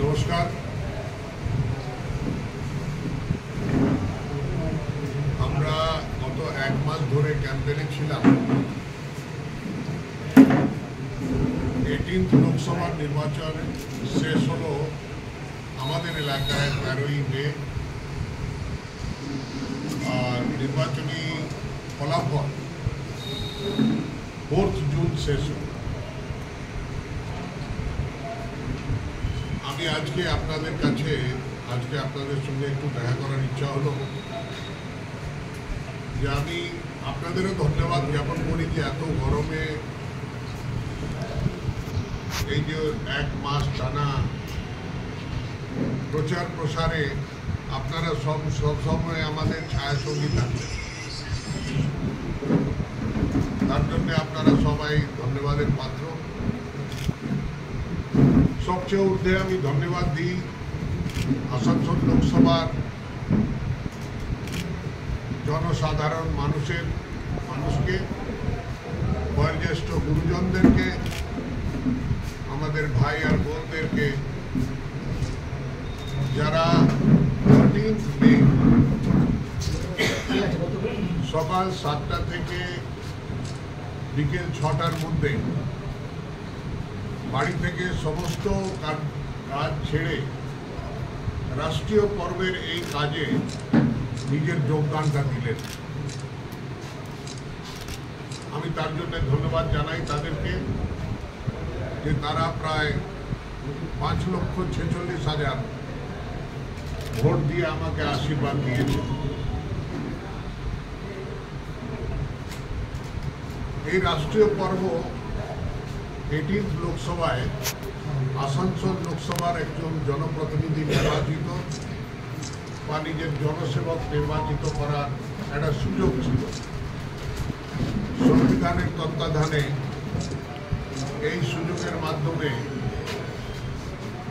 নমস্কার। আমরা গত এক মাস ধরে ক্যাম্পেইনে ছিলাম। 18th লোকসভা নির্বাচন শেষ হলো আমাদের এলাকায় 13ই মে, আর নির্বাচনী ফলাফল 4th জুন শেষ হল। আমি আজকে আপনাদের সঙ্গে একটু দেখা করার ইচ্ছা হলো যে আমি আপনাদেরও ধন্যবাদ জ্ঞাপন করি যে এত গরমে এই যে এক মাস টানা প্রচার প্রসারে আপনারা সব সময় আমাদের ছায়াসঙ্গী থাকবেন, তার জন্য আপনারা সবাই ধন্যবাদের পাত্র। সবচেয়ে ঊর্ধ্বে আমি ধন্যবাদ দিই আসানসোল লোকসভার জনসাধারণ মানুষকে, বয়োজ্যেষ্ঠ গুরুজনদেরকে, আমাদের ভাই আর বোনদেরকে, যারা 13th মে সকাল 7টা থেকে বিকেল 6টার মধ্যে বাড়ি থেকে সমস্ত কাজ ছেড়ে রাষ্ট্রীয় পর্বের এই কাজে নিজের যোগদানটা দিলেন। আমি তার জন্য ধন্যবাদ জানাই তাদেরকে যে তারা প্রায় 5,46,000 ভোট দিয়ে আমাকে আশীর্বাদ দিয়েছে। এই রাষ্ট্রীয় পর্ব 18th লোকসভায় আসানসোল লোকসভার একজন জনপ্রতিনিধি নির্বাচিত বা নিজের জনসেবক নির্বাচিত করার একটা সুযোগ ছিল। সংবিধানের তত্ত্বাবধানে এই সুযোগের মাধ্যমে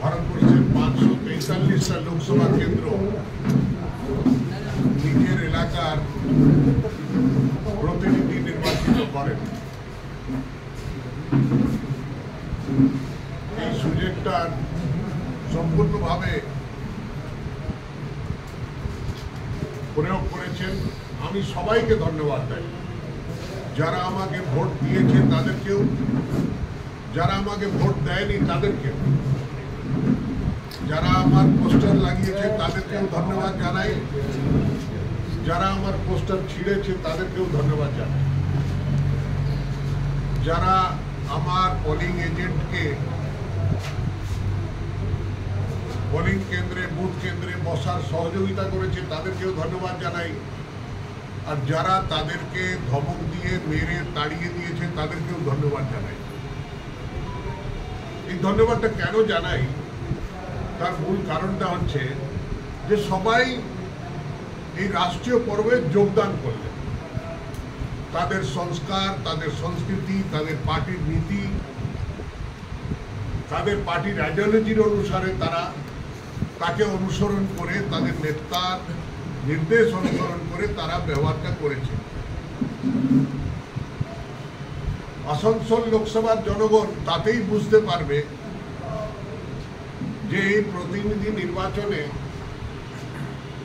ভারতবর্ষের 543টা লোকসভা কেন্দ্র নিজের এলাকার প্রতিনিধি নির্বাচিত করেন। এই সুযোগটা সম্পূর্ণভাবে প্রয়োগ করেছেন। আমি সবাইকে ধন্যবাদ দেই, যারা আমাকে ভোট দিয়েছে তাদেরকেও, যারা আমাকে ভোট দেয়নি তাদেরকেও, যারা আমার পোস্টার লাগিয়েছে তাদেরকেও ধন্যবাদ জানাই, যারা আমার পোস্টার ছিঁড়েছে তাদেরকেও ধন্যবাদ জানাই, যারা আমার পোলিং এজেন্টকে পোলিং কেন্দ্রে, বুথ কেন্দ্রে বসার সহযোগিতা করেছে তাদেরকেও ধন্যবাদ জানাই, আর যারা তাদেরকে ধমক দিয়ে মেরে তাড়িয়ে দিয়েছে তাদেরকেও ধন্যবাদ জানাই। এই ধন্যবাদটা কেন জানাই, তার মূল কারণটা হচ্ছে যে সবাই এই রাষ্ট্রীয় পর্বে যোগদান করলেন। তাদের সংস্কার, তাদের সংস্কৃতি, তাদের পার্টির নীতি, তাদের পার্টির আইডিওলজির অনুসারে তাকে অনুসরণ করে, তাদের নেতার নির্দেশ অনুসরণ করে তারা ব্যবহারটা করেছে। আসানসোল লোকসভার জনগণ তাতেই বুঝতে পারবে যে এই প্রতিনিধি নির্বাচনে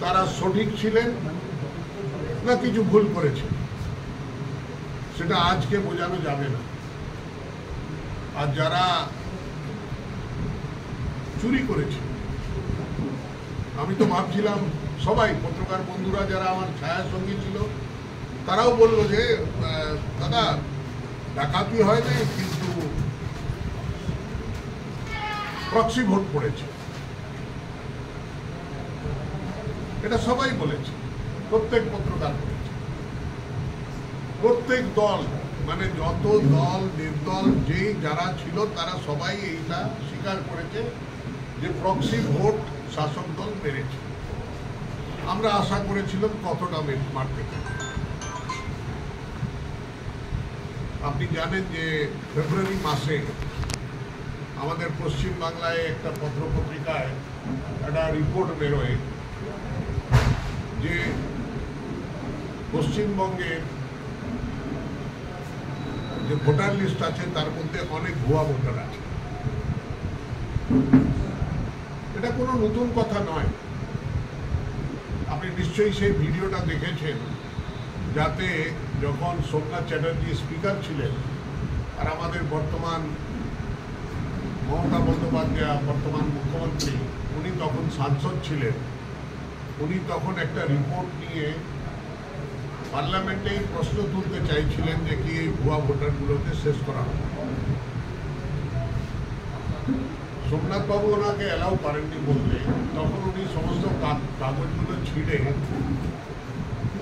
তারা সঠিক ছিলেন না কিছু ভুল করেছে, সেটা আজকে বোঝানো যাবে না। আর যারা চুরি করেছে, আমি তো ভাবছিলাম সবাই পত্রকার বন্ধুরা যারা আমার ছায়া সঙ্গী ছিল তারাও বললো যে দাদা ডাকাতি হয় না, কিন্তু প্রক্সি ভোট পড়েছে। এটা সবাই বলেছে, প্রত্যেক পত্রকার বলেছে, প্রত্যেক দল, মানে যত দল নির্দল যারা ছিল তারা সবাই এইটা স্বীকার করেছে যে প্রক্সি ভোট শাসক দল মেরেছে। আমরা আশা করেছিলাম কতটা মারতে পারে। আপনি জানেন যে ফেব্রুয়ারি মাসে আমাদের পশ্চিমবাংলায় একটা পত্রপত্রিকায় একটা রিপোর্ট বেরোয় যে পশ্চিমবঙ্গের যে ভোটার লিস্ট আছে তার মধ্যে অনেক ভুয়া ভোটার আছে। এটা কোনো নতুন কথা নয়। আপনি নিশ্চয়ই সেই ভিডিওটা দেখেছেন, যাতে যখন সোমনাথ চ্যাটার্জি স্পিকার ছিলেন আর আমাদের বর্তমান মমতা বন্দ্যোপাধ্যায় বর্তমান মুখ্যমন্ত্রী, উনি তখন সাংসদ ছিলেন, উনি তখন একটা রিপোর্ট নিয়ে পার্লামেন্টেই প্রশ্ন তুলতে চাইছিলেন যে কি এই ভুয়া ভোটারগুলোকে শেষ করা হবে। সোমনাথ বাবু ওনাকে অ্যালাউ করেননি বলতে, তখন উনি সমস্ত কাগজগুলো ছিঁড়ে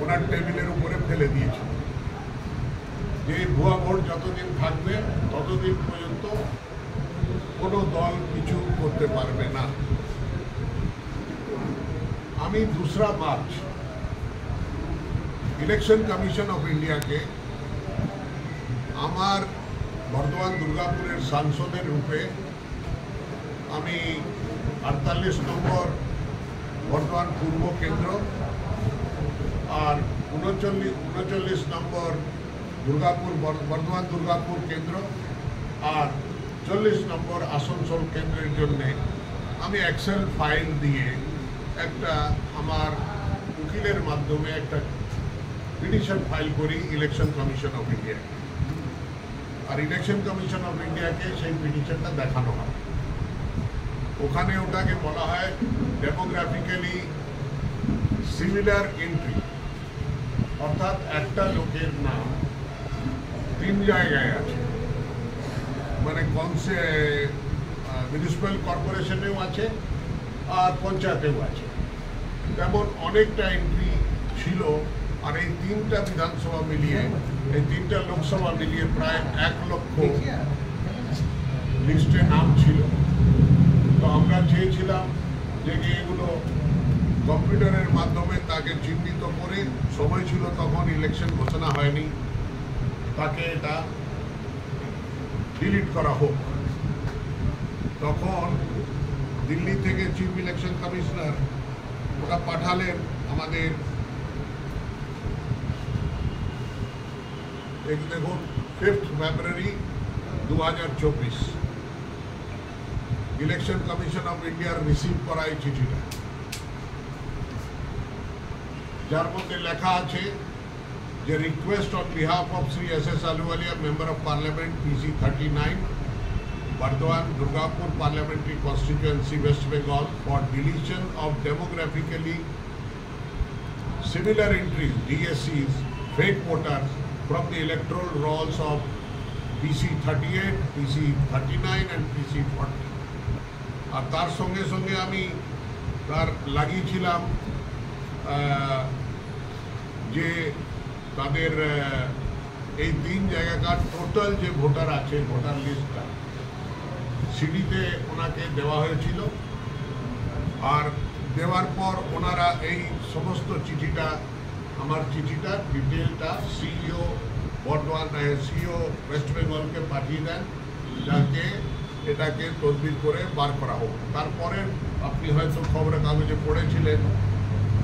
ওনার টেবিলের উপরে ফেলে দিয়েছিলেন যে ভুয়া ভোট যতদিন থাকবে ততদিন পর্যন্ত কোনো দল কিছু করতে পারবে না। আমি 2 মার্চ ইলেকশন কমিশন অফ ইন্ডিয়াকে আমার বর্ধমান দুর্গাপুরের সাংসদের রূপে আমি 48 নম্বর বর্ধমান পূর্ব কেন্দ্র আর 39 নম্বর বর্ধমান দুর্গাপুর কেন্দ্র আর 40 নম্বর আসানসোল কেন্দ্রের জন্য আমি এক্সেল ফাইল দিয়ে একটা আমার উকিলের মাধ্যমে একটা পিটিশন ফাইল করি ইলেকশন কমিশন অফ ইন্ডিয়া। আর ইলেকশন কমিশন অফ ইন্ডিয়াকে সেই পিটিশনটা দেখানো হয়। ওখানে ওটাকে বলা হয় ডেমোগ্রাফিক্যালি সিমিলার এন্ট্রি, অর্থাৎ একটা লোকের নাম 3 জায়গায় আছে, মানে মিউনিসিপ্যাল কর্পোরেশনেও আছে আর পঞ্চায়েতেও আছে। তেমন অনেকটা এন্ট্রি ছিল। আর এই 3টা বিধানসভা মিলিয়ে, এই 3টা লোকসভা মিলিয়ে প্রায় 1 লক্ষ লিস্টে নাম ছিল। তো আমরা চেয়েছিলাম যে এগুলো কম্পিউটারের মাধ্যমে তাকে চিহ্নিত করে, সময় ছিল তখন ইলেকশন ঘোষণা হয়নি, তাকে এটা ডিলিট করা হোক। তখন দিল্লি থেকে চিফ ইলেকশন কমিশনার ওটা পাঠালেন আমাদের, দেখুন 5 ফেব্রুয়ারি 2024 ইলেকশন কমিশন অফ ইন্ডিয়ার রিসিভ করা এই চিঠিটা, যার মধ্যে লেখা আছে যে request on behalf of Shri S.S. Ahluwalia, member of parliament PC 39, Bardhaman Durgapur Parliamentary Constituency, West Bengal, for deletion of demographically similar entries, DSCs, fake voters from the electoral rolls of PC 38, PC 39 and PC 40. আর তার সঙ্গে সঙ্গে আমি তার লাগিয়েছিলাম যে তাদের এই 3 জায়গাকার total যে ভোটার আছে, ভোটার লিস্টটা সিডিতে ওনাকে দেওয়া হয়েছিল। আর দেওয়ার পর ওনারা এই সমস্ত চিঠিটা, আমার চিঠিটা ডিটেলটা সিইও ওয়েস্ট বেঙ্গলকে পাঠিয়ে দেন, যাতে এটাকে তদবির করে বার করা হোক। তারপরে আপনি হয়তো খবরের কাগজে পড়েছিলেন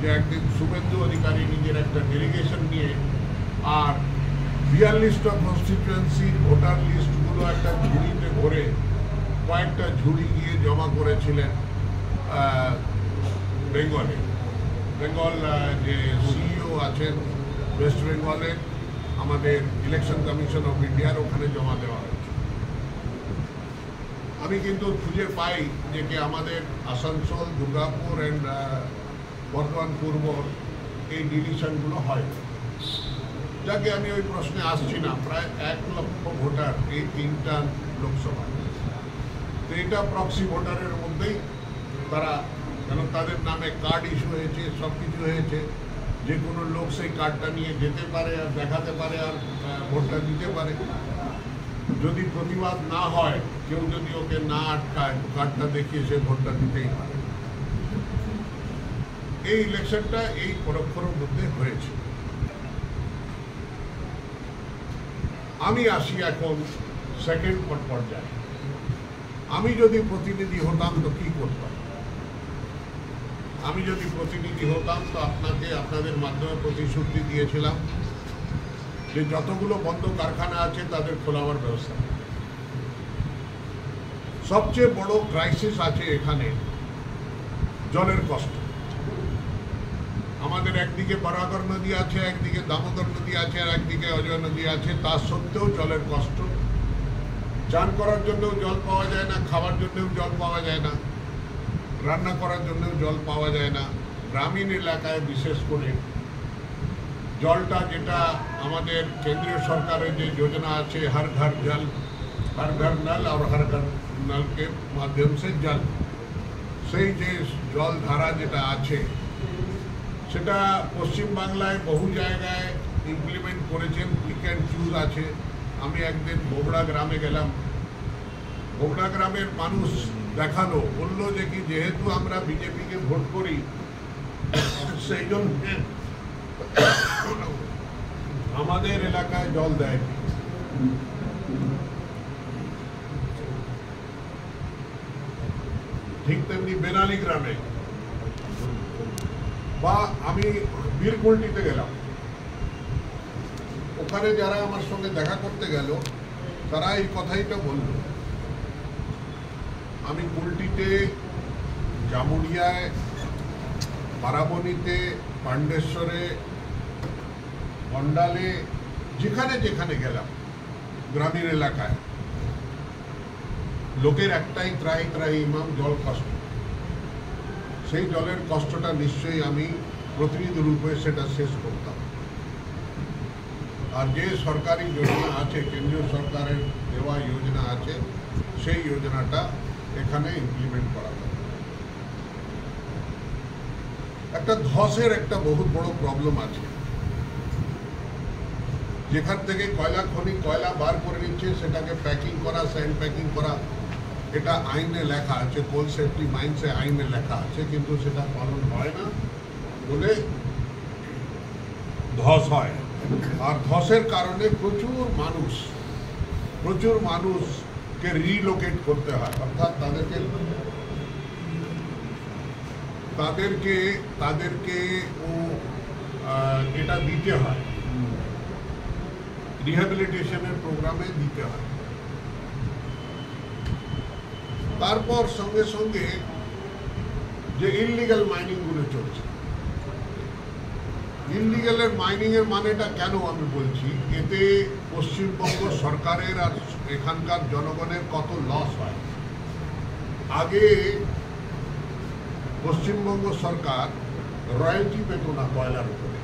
যে একদিন শুভেন্দু অধিকারী নিজের একটা ডেলিগেশন নিয়ে আর 42টা কনস্টিটিউয়েন্সির ভোটার লিস্টগুলো একটা ঝুড়িতে ভরে কয়েকটা ঝুড়ি গিয়ে জমা করেছিলেন বেঙ্গল যে সিইও আছেন ওয়েস্ট বেঙ্গলে আমাদের ইলেকশন কমিশন অফ ইন্ডিয়ার, ওখানে জমা দেওয়া হয়েছে। আমি কিন্তু খুঁজে পাই যে কি আমাদের আসানসোল, দুর্গাপুর অ্যান্ড বর্ধমান পূর্ব এই ডিলিশনগুলো হয়, যাকে আমি ওই প্রশ্নে আসছি না। প্রায় 1 লক্ষ ভোটার এই 3টা লোকসভা, তো এটা প্রক্সি ভোটারের মধ্যেই তারা, কেন তাদের নামে কার্ড ইস্যু হয়েছে, সব কিছু হয়েছে, যে কোনো লোক সেই কার্ডটা নিয়ে যেতে পারে আর দেখাতে পারে আর ভোটটা দিতে পারে। যদি প্রতিবাদ না হয়, কেউ যদি ওকে না আটকায়, কার্ডটা দেখিয়ে সে ভোটটা দিতেই পারে। এই ইলেকশনটা এই পরক্ষর মধ্যে হয়েছে। আমি আসি এখন সেকেন্ড পর্যায়ে। আমি যদি প্রতিনিধি হতাম তো কি করতাম? আমি যদি প্রতিনিধি হতাম তো আপনাদের মাধ্যমে প্রতিশ্রুতি দিয়েছিলাম যে যতগুলো বন্ধ কারখানা আছে তাদের খোলাবার ব্যবস্থা। সবচেয়ে বড় ক্রাইসিস আছে এখানে জলের কষ্ট। আমাদের একদিকে বরাকর নদী আছে, একদিকে দামোদর নদী আছে, আর একদিকে অজয় নদী আছে, তা সত্ত্বেও জলের কষ্ট। চান করার জন্যও জল পাওয়া যায় না, খাওয়ার জন্যও জল পাওয়া যায় না, রান্না করার জন্যও জল পাওয়া যায় না। গ্রামীণ এলাকায় বিশেষ করে জলটা, যেটা আমাদের কেন্দ্রীয় সরকারের যে যোজনা আছে হর ঘর জল, হর ঘর নল আর হর ঘর নল के माध्यम से जल, সেই যে জলধারা যেটা আছে সেটা পশ্চিমবাংলায় বহু জায়গায় ইমপ্লিমেন্ট করেছেন। পিক অ্যান্ড চুজ আছে। আমি একদিন বোবড়া গ্রামে গেলাম। বোবড়া গ্রামের মানুষ দেখালো, বললো যে কি যেহেতু আমরা বিজেপিকে ভোট করি সেই জন্য আমাদের এলাকায় জল দেয়। ঠিক তেমনি বেনালি গ্রামে, বা আমি বীরকুলটিতে গেলাম, ওখানে যারা আমার সঙ্গে দেখা করতে গেল তারা এই কথাইটা বলল। আমি কুলটিতে, জামুরিয়ায়, বারাবণীতে, পাণ্ডেশ্বরে, মন্ডালে, যেখানে যেখানে গেলাম গ্রামীণ এলাকায়, লোকের একটাই ত্রাহি ত্রাহি ইমাম, জল কষ্ট। সেই জলের কষ্টটা নিশ্চয়ই আমি প্রতিনিধি রূপে সেটা শেষ করতাম। আর যে সরকারি যোজনা আছে, কেন্দ্রীয় সরকারের দেওয়া যোজনা আছে, সেই যোজনাটা এখানে ইমপ্লিমেন্ট করা হবে। একটা ধসের একটা বহুত বড় প্রবলেম আছে। যেখান থেকে কয়লা খনি কয়লা বার করে নিচ্ছে, সেটাকে প্যাকিং করা, স্যান্ড প্যাকিং করা, এটা আইনে লেখা আছে, কোল সেফটি মাইন্সে আইনে লেখা আছে, কিন্তু সেটা পালন হয় না বলে ধস হয়। আর ধসের কারণে প্রচুর মানুষকে রিলোকেট করতে হয়, অর্থাৎ তাদেরকে এটা দিতে হয়, রিহ্যাবিলিটেশনের প্রোগ্রামে দিতে হয়। তারপর সঙ্গে সঙ্গে যে ইললিগাল মাইনিং গুলো চলছে, ইললিগালের মাইনিং এর মানেটা কেন আমি বলছি, এতে পশ্চিমবঙ্গ সরকারের আর এখানকার জনগণের কত লস হয়। আগে পশ্চিমবঙ্গ সরকার রয়্যালটি পেত না কয়লার উপরে।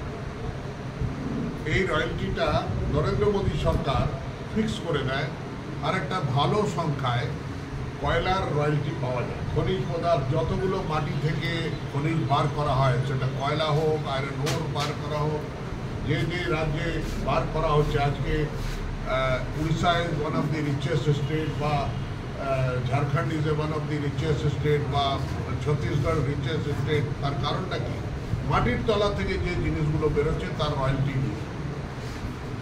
এই রয়্যালটিটা নরেন্দ্র মোদী সরকার ফিক্স করে দেয়, আর একটা ভালো সংখ্যায় কয়লার রয়্যালটি পাওয়া যায়। খনিজ পদার্থ যতগুলো মাটি থেকে খনিজ বার করা হয়, সেটা কয়লা হোক, আয়রন ওর বার করা হোক, যে যে রাজ্যে বার করা হচ্ছে। আজকে Orissa is one of the richest state, বা Jharkhand is one of the richest state, বা ছত্তিশগড় রিচেস্ট স্টেট। তার কারণটা কি? মাটির তলা থেকে যে জিনিসগুলো বেরোচ্ছে তার রয়্যালটি নেই।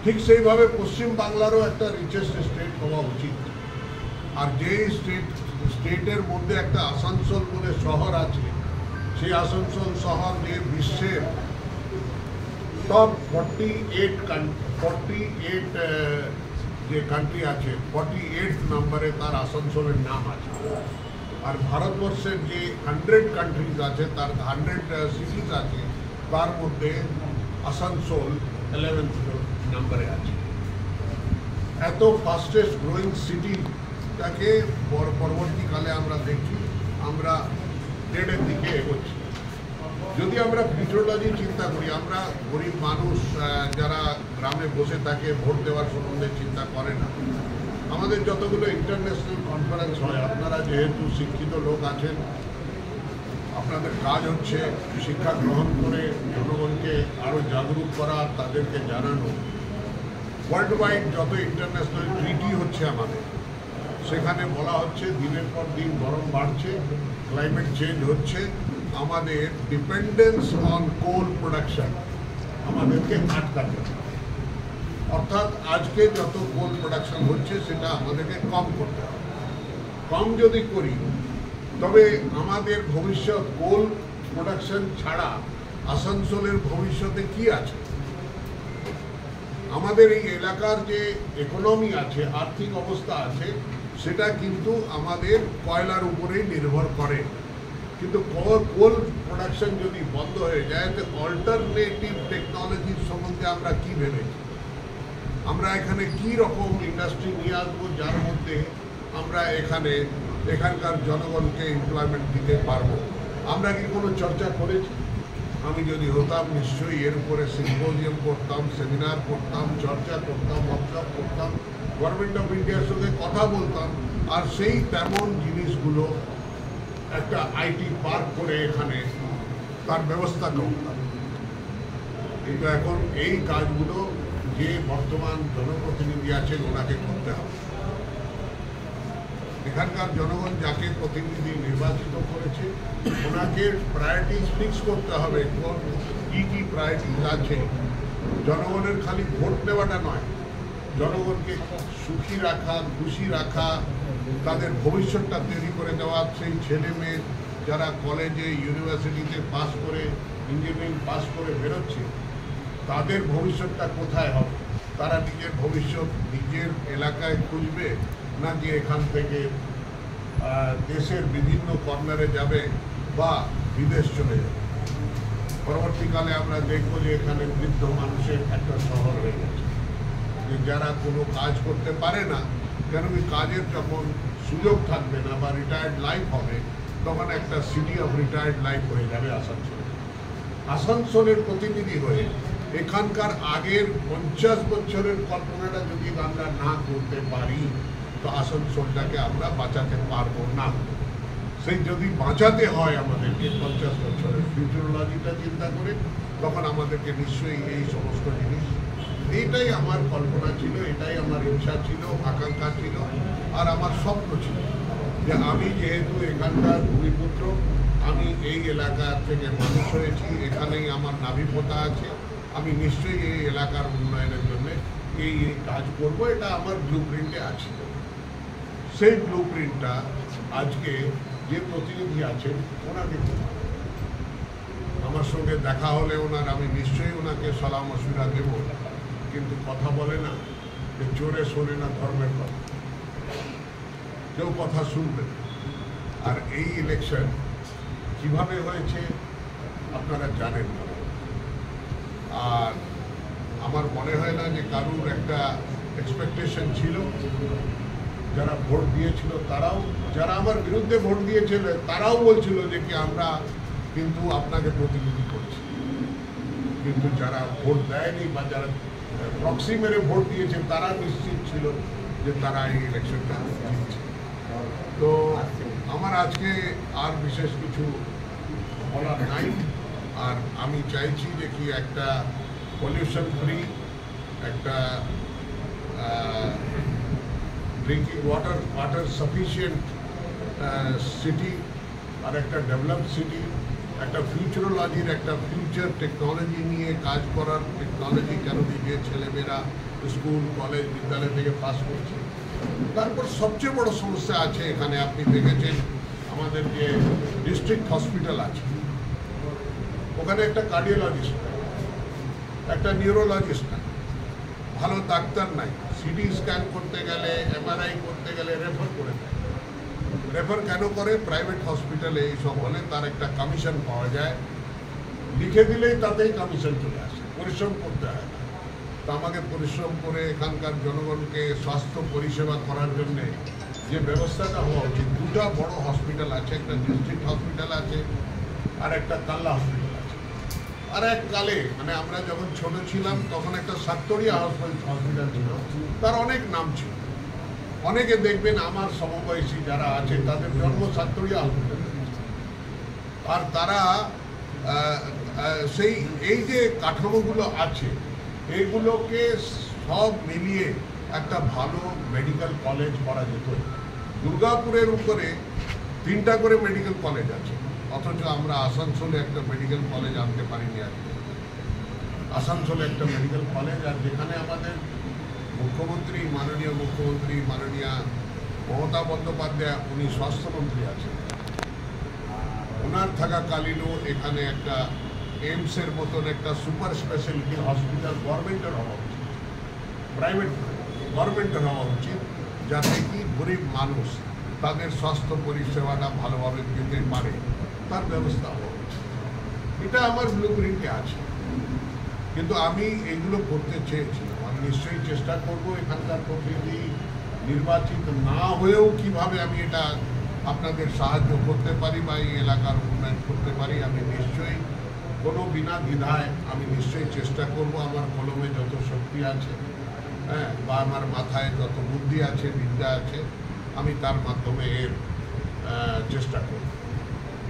ঠিক সেইভাবে পশ্চিমবাংলারও একটা রিচেস্ট স্টেট হওয়া উচিত। আর যে স্টেটের মধ্যে একটা আসানসোল বলে শহর আছে, সেই আসানসোল শহর যে বিশ্বের টপ 48 যে কান্ট্রি আছে, 48 নম্বরে তার আসানসোলের নাম আছে। আর ভারতবর্ষের যে 100 কান্ট্রিজ আছে, তার 100 সিটিজ আছে, তার মধ্যে আসানসোল 11th নম্বরে আছে। এত ফাস্টেস্ট গ্রোয়িং সিটিটাকে পরবর্তীকালে আমরা দেখি আমরা ডেডের দিকে এগোচ্ছি। যদি আমরা ফিউচারোলজি চিন্তা করি, আমরা গরিব মানুষ যারা গ্রামে বসে থাকে, ভোট দেওয়ার সম্বন্ধে চিন্তা করে না। আমাদের যতগুলো ইন্টারন্যাশনাল কনফারেন্স হয়, আপনারা যেহেতু শিক্ষিত লোক আছেন, আপনাদের কাজ হচ্ছে শিক্ষা গ্রহণ করে জনগণকে আরও জাগরুক করা, তাদেরকে জানানো। ওয়ার্ল্ড ওয়াইড যত ইন্টারন্যাশনাল ট্রিটি হচ্ছে আমাদের, সেখানে বলা হচ্ছে দিনের পর দিন গরম বাড়ছে, ক্লাইমেট চেঞ্জ হচ্ছে, আমাদের ডিপেন্ডেন্স অন কোল প্রোডাকশন আমাদেরকে আটকাতে হবে। অর্থাৎ আজকে যত কোল প্রোডাকশন হচ্ছে সেটা আমাদেরকে কম করতে হবে। কম যদি করি তবে আমাদের ভবিষ্যৎ কোল প্রোডাকশন ছাড়া আসানসোলের ভবিষ্যতে কি আছে? আমাদের এই এলাকার যে ইকোনমি আছে, আর্থিক অবস্থা আছে, সেটা কিন্তু আমাদের কয়লার উপরেই নির্ভর করে। কিন্তু কোল প্রোডাকশন যদি বন্ধ হয়ে যায় তো অল্টারনেটিভ টেকনোলজির সম্বন্ধে আমরা কি ভেবেছি, আমরা এখানে কি রকম ইন্ডাস্ট্রি নিয়ে আসবো যার মধ্যে আমরা এখানকার জনগণকে এমপ্লয়মেন্ট দিতে পারবো। আমরা কি কোনো চর্চা করেছি? আমি যদি হতাম নিশ্চয়ই এর উপরে সিম্পোজিয়াম করতাম, সেমিনার করতাম, চর্চা করতাম, ওয়ার্কশপ করতাম, গভর্নমেন্ট অফ ইন্ডিয়ার সঙ্গে কথা বলতাম, আর সেই তেমন জিনিসগুলো একটা আইটি পার্ক করে এখানে তার ব্যবস্থা করতাম। কিন্তু এখন এই কাজগুলো যে বর্তমান জনপ্রতিনিধি আছেন ওনাকে করতে হবে। এখানকার জনগণ যাকে প্রতিনিধি নির্বাচিত করেছে ওনাকে প্রায়োরিটিস ফিক্স করতে হবে, কি কি প্রায়োরিটিস আছে। জনগণের খালি ভোট নেওয়াটা নয়, জনগণকে সুখী রাখা, খুশি রাখা, তাদের ভবিষ্যৎটা তৈরি করে দেওয়া। সেই ছেলে মেয়ে যারা কলেজে ইউনিভার্সিটিতে পাস করে, ইঞ্জিনিয়ারিং পাস করে বেরোচ্ছে, তাদের ভবিষ্যৎটা কোথায় হবে? তারা নিজের ভবিষ্যৎ নিজের এলাকায় খুঁজবে, না যে এখান থেকে দেশের বিভিন্ন কর্নারে যাবে বা বিদেশ চলে যাবে। পরবর্তীকালে আমরা দেখব যে এখানে বৃদ্ধ মানুষের একটা শহর হয়ে গেছে, যে যারা কোনো কাজ করতে পারে না, কেন কি কাজের যখন সুযোগ থাকবে না বা রিটায়ার্ড লাইফ হবে, তখন একটা সিটি অফ রিটায়ার্ড লাইফ হয়ে যাবে আসানসোল। আসানসোলের প্রতিনিধি হয়ে এখানকার আগের 50 বছরের কল্পনাটা যদি আমরা না করতে পারি তো আসানসোলটাকে আমরা বাঁচাতে পারবো না। সেই যদি বাঁচাতে হয় আমাদেরকে 50 বছরের ফিউচারোলজিটা চিন্তা করে, তখন আমাদেরকে নিশ্চয়ই এই সমস্ত জিনিস, এইটাই আমার কল্পনা ছিল, এটাই আমার ইচ্ছা ছিল, আকাঙ্ক্ষা ছিল, আর আমার স্বপ্ন ছিল যে আমি যেহেতু এখানকার ভূমিপুত্র, আমি এই এলাকা থেকে মানুষ হয়েছি, এখানেই আমার নাভিপোতা আছে, আমি নিশ্চয়ই এই এলাকার উন্নয়নের জন্য এই কাজ করব। এটা আমার ব্লু প্রিন্টে আছে। সেই ব্লু প্রিন্টটা আজকে যে প্রতিনিধি আছেন ওনাকে আমার সঙ্গে দেখা হলে আমি নিশ্চয়ই ওনাকে সালাম মশবিরা দেব, কিন্তু কথা বলে না যে জোরে শোনে না ধর্মের কথা, কেউ কথা শুনবে। আর এই ইলেকশন কিভাবে হয়েছে আপনারা জানেন না, আর আমার মনে হয় না যে কারুর একটা এক্সপেকটেশন ছিল। যারা ভোট দিয়েছিল তারাও, যারা আমার বিরুদ্ধে ভোট দিয়েছিল তারাও বলছিল যে কি আমরা কিন্তু আপনাকে প্রতিনিধি করছি, কিন্তু যারা ভোট দেয়নি বা যারা প্রক্সি মেরে ভোট দিয়েছে তারা নিশ্চিত ছিল যে তারা এই ইলেকশনটা জিতছে। তো আমার আজকে আর বিশেষ কিছু বলার নাই, আর আমি চাইছি যে কি একটা পলিউশন ফ্রি, একটা ড্রিঙ্কিং ওয়াটার সাফিসিয়েন্ট সিটি, আর একটা ডেভেলপড সিটি, একটা ফিউচারোলজির, একটা ফিউচার টেকনোলজি নিয়ে কাজ করার টেকনোলজি, কেন যে ছেলেমেয়েরা স্কুল কলেজ বিদ্যালয় থেকে পাস করছে। তারপর সবচেয়ে বড় সমস্যা আছে এখানে, আপনি দেখেছেন আমাদের যে ডিস্ট্রিক্ট হসপিটাল আছে, ওখানে একটা কার্ডিওলজিস্ট নাই, একটা নিউরোলজিস্ট নাই, ভালো ডাক্তার নাই। সিটি স্ক্যান করতে গেলে, এমআরআই করতে গেলে রেফার করে দেয়। রেফার কেন করে? প্রাইভেট হসপিটালে এইসব হলে তার একটা কমিশন পাওয়া যায়, লিখে দিলেই তাতেই কমিশন চলে আসে, পরিশ্রম করতে হয় না। তো আমাকে পরিশ্রম করে এখানকার জনগণকে স্বাস্থ্য পরিষেবা করার জন্যে যে ব্যবস্থাটা হওয়া উচিত, দুটো বড় হসপিটাল আছে, একটা ডিস্ট্রিক্ট হসপিটাল আছে আর একটা কাল্লা হসপিটাল আছে। আর এককালে মানে আমরা যখন ছোট ছিলাম তখন একটা সাতরিয়া হসপিটাল ছিল, তার অনেক নাম ছিল। অনেকে দেখবেন আমার সমবয়সী যারা আছে তাদের জন্ম সাতরিয়া হসপিটাল, আর তারা সেই এই যে কাঠামোগুলো আছে এইগুলোকে সব মিলিয়ে একটা ভালো মেডিকেল কলেজ করা যেত। দুর্গাপুরের উপরে 3টা করে মেডিকেল কলেজ আছে, অথচ আমরা আসানসোলে একটা মেডিকেল কলেজ আনতে পারিনি। আজকে আসানসোলে একটা মেডিকেল কলেজ, আর যেখানে আমাদের মুখ্যমন্ত্রী, মাননীয় মুখ্যমন্ত্রী মাননীয়া মমতা বন্দ্যোপাধ্যায়, উনি স্বাস্থ্যমন্ত্রী আছেন, ওনার থাকাকালীনও এখানে একটা এইমসের মতন একটা সুপার স্পেশালিটি হসপিটাল গভর্নমেন্টের হওয়া উচিত, প্রাইভেট গভর্নমেন্টের হওয়া উচিত, যাতে কি গরিব মানুষ তাদের স্বাস্থ্য পরিষেবাটা ভালোভাবে পেতে পারে। তার ব্যবস্থা হওয়া উচিত। এটা আমার ব্লুপ্রিন্টে আছে, কিন্তু আমি এগুলো করতে চেয়েছিলাম। আমি নিশ্চয়ই চেষ্টা করব এখানকার প্রতিনিধি নির্বাচিত না হয়েও কিভাবে আমি এটা আপনাদের সাহায্য করতে পারি বা এই এলাকার উন্নয়ন করতে পারি, আমি নিশ্চয়ই কোনো বিনা দ্বিধায় আমি নিশ্চয়ই চেষ্টা করব। আমার কলমে যত শক্তি আছে, হ্যাঁ, বা আমার মাথায় যত বুদ্ধি আছে, বিদ্যা আছে, আমি তার মাধ্যমে এর চেষ্টা করব।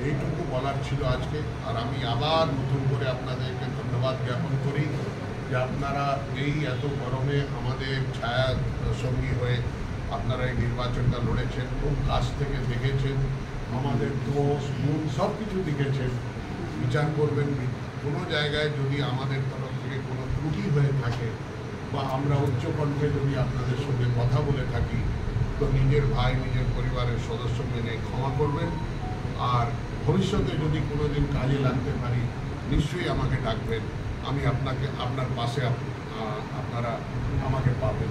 এইটুকু বলার ছিল আজকে। আর আমি আবার নতুন করে আপনাদেরকে ধন্যবাদ জ্ঞাপন করি যে আপনারা এই এত গরমে আমাদের ছায়া সঙ্গী হয়ে আপনারা এই নির্বাচনটা লড়েছেন, খুব কাছ থেকে দেখেছেন, আমাদের দোষ গুণ সব কিছু দেখেছেন। বিচার করবেন, কোনো জায়গায় যদি আমাদের তরফ থেকে কোনো ত্রুটি হয়ে থাকে বা আমরা উচ্চকণ্ঠে যদি আপনাদের সঙ্গে কথা বলে থাকি, তো নিজের ভাই, নিজের পরিবারের সদস্য মেনে ক্ষমা করবেন। আর ভবিষ্যতে যদি কোনো দিন কাজে লাগতে পারি, নিশ্চয়ই আমাকে ডাকবেন। আমি আপনার পাশে আপনারা আমাকে পাবেন।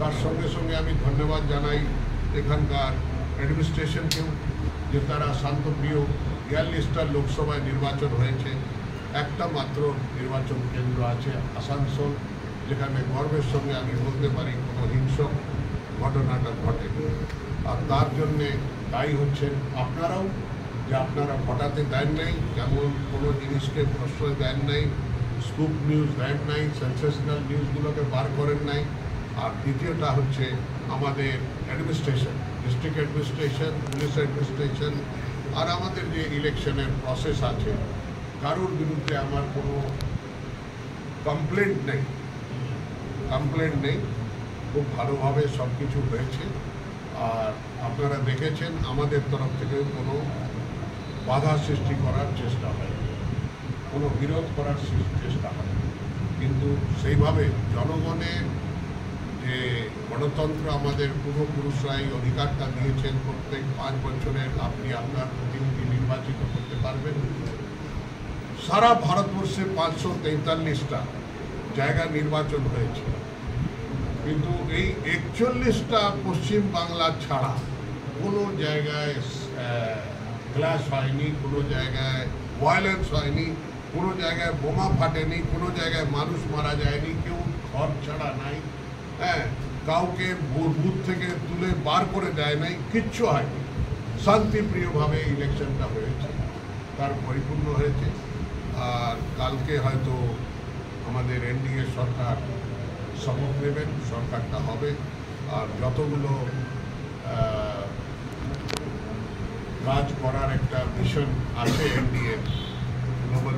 তার সঙ্গে সঙ্গে আমি ধন্যবাদ জানাই এখানকার অ্যাডমিনিস্ট্রেশনকেও, যে তারা শান্তপ্রিয়। 42টা লোকসভায় নির্বাচন হয়েছে, একটা মাত্র নির্বাচন কেন্দ্র আছে আসানসোল, যেখানে গর্বের সঙ্গে আমি বলতে পারি কোনো হিংসক ঘটনাটা ঘটেনি। আর তার জন্যে দায়ী হচ্ছেন আপনারাও, যে আপনারা ঘটাতে দেন নাই, যেমন কোনো জিনিসকে প্রশ্রয় দেন নাই, স্কুপ নিউজ দেন নাই, সেন্সেশনাল নিউজগুলোকে বার করেন নাই। আর দ্বিতীয়টা হচ্ছে আমাদের administration, district administration, police administration, আর আমাদের যে ইলেকশনের প্রসেস আছে, কারোর বিরুদ্ধে আমার কোনো কমপ্লেন্ট নেই। খুব ভালোভাবে সব কিছু হয়েছে। আর আপনারা দেখেছেন আমাদের তরফ থেকে কোনো বাধা সৃষ্টি করার চেষ্টা হয়নি, কোনো বিরোধ করার চেষ্টা হয়নি। কিন্তু সেইভাবে জনগণের যে গণতন্ত্র আমাদের পূর্বপুরুষরাই অধিকারটা দিয়েছেন, প্রত্যেক 5 বছরের আপনি আপনার প্রতিনিধি নির্বাচিত করতে পারবেন। সারা ভারতবর্ষে 543টা জায়গায় নির্বাচন হয়েছে, কিন্তু এই 41টা পশ্চিম বাংলা ছাড়া কোনো জায়গায় ক্লাশ হয়নি, কোনো জায়গায় ভায়োলেন্স হয়নি, কোনো জায়গায় বোমা ফাটেনি, কোনো জায়গায় মানুষ মারা যায়নি, কেউ ঘর ছাড়া নাই, হ্যাঁ, কাউকে বুথ থেকে তুলে বার করে দেয় নাই, কিচ্ছু হয়নি। শান্তিপ্রিয়ভাবে ইলেকশনটা হয়েছে, তার পরিপূর্ণ হয়েছে। আর কালকে হয়তো আমাদের এনডিএ সরকার শপথ নেবেন, সরকারটা হবে। আর যতগুলো কাজ করার একটা মিশন আছে এনডিএ, গ্লোবাল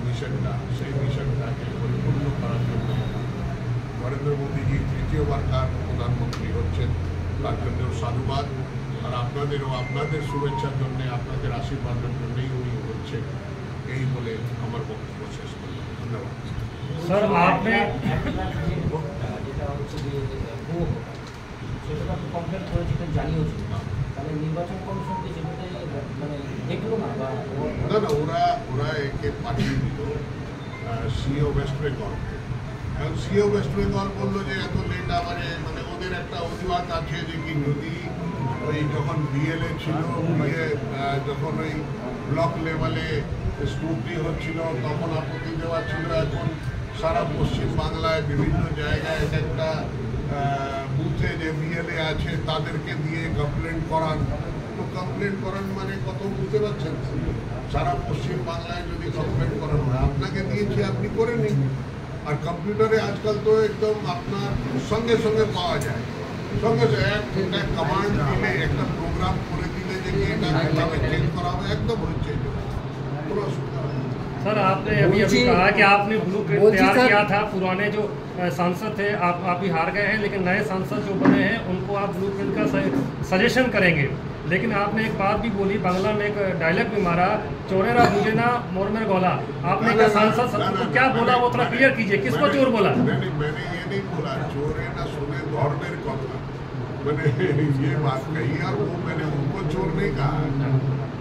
মিশনটা, সেই মিশনটাকে পরিপূর্ণ করার জন্য নরেন্দ্র মোদীজি তৃতীয়বার প্রধানমন্ত্রী হচ্ছেন, তার জন্যও সাধুবাদ। আর আপনাদের শুভেচ্ছার জন্যে, আপনাদের আশীর্বাদের জন্যই উনি হচ্ছেন। এই বলে আমার বক্তব্য শেষ করলাম। ধন্যবাদ। স্যার, আপনি যেটা হচ্ছে যে সেটা কমপ্লেন করেছিলেন, জানিয়েছিল, তাহলে নির্বাচন কমিশন কি সেটাতে মানে দেখলো না, বা ওরা একে পাঠিয়ে দিল সিও ওয়েস্ট বেঙ্গল। এখন সিও ওয়েস্ট বেঙ্গল বললো যে এত লেট আমারে, মানে ওদের একটা অজুহাত আছে যে কি যদি ওই যখন বিএলএ ছিল, যখন ওই ব্লক লেভেলে স্ক্রুটি হচ্ছিল তখন আপত্তি দেওয়া ছিল। এখন সারা পশ্চিম বাংলায় বিভিন্ন জায়গায় একটা বুথে যে বিএলএ আছে তাদেরকে দিয়ে কমপ্লেন করান। তো কমপ্লেন করান মানে কত বুঝতে পারছেন? সারা পশ্চিম বাংলায় যদি কমপ্লেন করানো হয়, আপনাকে দিয়েছি, আপনি করে নিন। আর কম্পিউটারে আজকাল তো একদম আপনার সঙ্গে সঙ্গে পাওয়া যায়, সঙ্গে একটা কমান্ড দিলে, একটা প্রোগ্রাম করে দিলে যে এটা কিভাবে চেঞ্জ করা হবে, একদম হচ্ছে। কোনো অসুবিধা নেই। सर, आपने अभी कहा कि आपने ब्लूप्रिंट तैयार किया था। पुराने जो सांसद थे आप भी हार गए हैं, लेकिन नए सांसद जो बने हैं उनको आप ब्लूप्रिंट का सजेशन करेंगे। लेकिन आपने एक बात भी बोली, बांग्ला में एक डायलॉग भी मारा, चोरेरा मुझे ना मोरमेर गोला। आपने क्या सांसद को क्या बोला, वो थोड़ा क्लियर कीजिए, किसको चोर बोला? मैंने ये नहीं बोला चोरे ना सुने धोरमेर गोला, मैंने ये बात कही। और वो मैंने उनको चोर नहीं कहा,